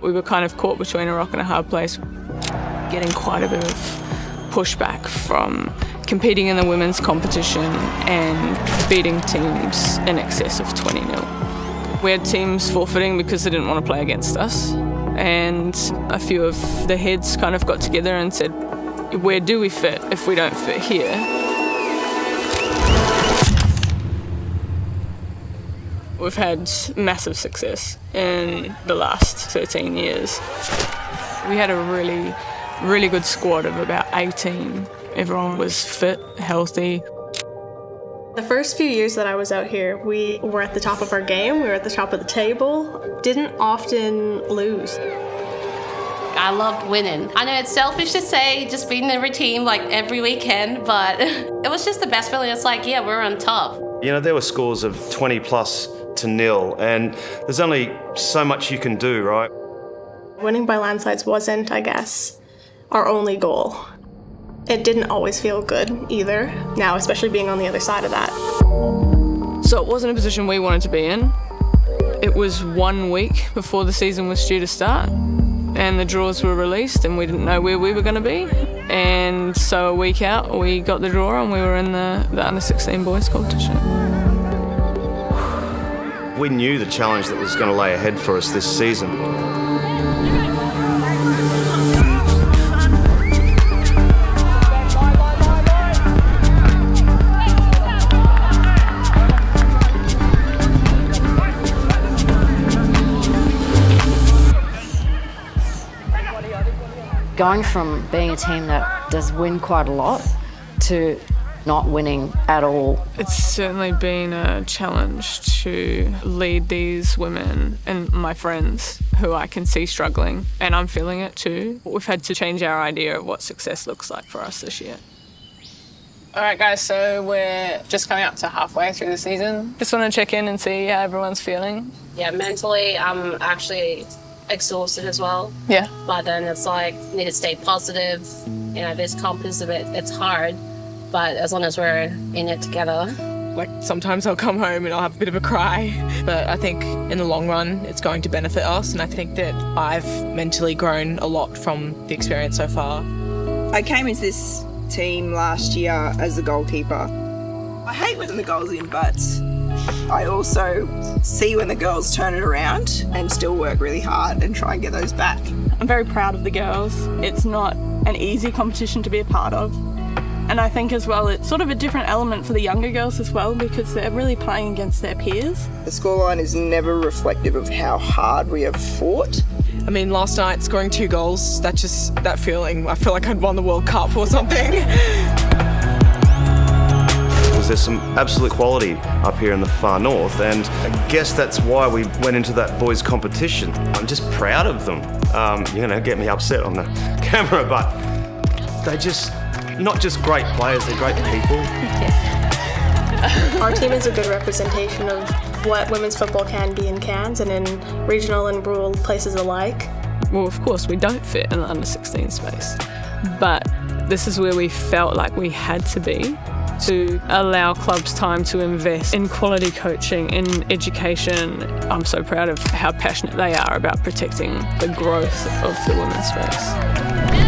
We were kind of caught between a rock and a hard place, getting quite a bit of pushback from competing in the women's competition and beating teams in excess of 20-0. We had teams forfeiting because they didn't want to play against us, and a few of the heads kind of got together and said, where do we fit if we don't fit here? We've had massive success in the last 13 years. We had a really good squad of about 18. Everyone was fit, healthy. The first few years that I was out here, we were at the top of our game, we were at the top of the table, didn't often lose. I loved winning. I know it's selfish to say just beating every team like every weekend, but it was just the best feeling. It's like, yeah, we're on top. You know, there were scores of 20 plus to 0, and there's only so much you can do, right? Winning by landslides wasn't, I guess, our only goal. It didn't always feel good either, now especially being on the other side of that. So it wasn't a position we wanted to be in. It was 1 week before the season was due to start, and the draws were released and we didn't know where we were going to be. And so a week out, we got the draw and we were in the under-16 boys competition. We knew the challenge that was going to lay ahead for us this season. Going from being a team that does win quite a lot to not winning at all. It's certainly been a challenge to lead these women and my friends who I can see struggling, and I'm feeling it too. We've had to change our idea of what success looks like for us this year. All right, guys, so we're just coming up to halfway through the season. Just want to check in and see how everyone's feeling. Yeah, mentally, I'm actually exhausted as well. Yeah. But then it's like, need to stay positive. You know, this comp is it's hard, but as long as we're in it together. Like, sometimes I'll come home and I'll have a bit of a cry, but I think in the long run it's going to benefit us, and I think that I've mentally grown a lot from the experience so far. I came into this team last year as a goalkeeper. I hate letting the goals in, but I also see when the girls turn it around and still work really hard and try and get those back. I'm very proud of the girls. It's not an easy competition to be a part of. And I think as well it's sort of a different element for the younger girls as well, because they're really playing against their peers. The scoreline is never reflective of how hard we have fought. I mean, last night scoring 2 goals, that feeling, I feel like I'd won the World Cup or something. There's some absolute quality up here in the far north, and I guess that's why we went into that boys' competition. I'm just proud of them. You're going to get me upset on the camera, but they're just not just great players, they're great people. Our team is a good representation of what women's football can be in Cairns and in regional and rural places alike. Well, of course, we don't fit in the under-16 space, but this is where we felt like we had to be, to allow clubs time to invest in quality coaching, in education. I'm so proud of how passionate they are about protecting the growth of the women's space.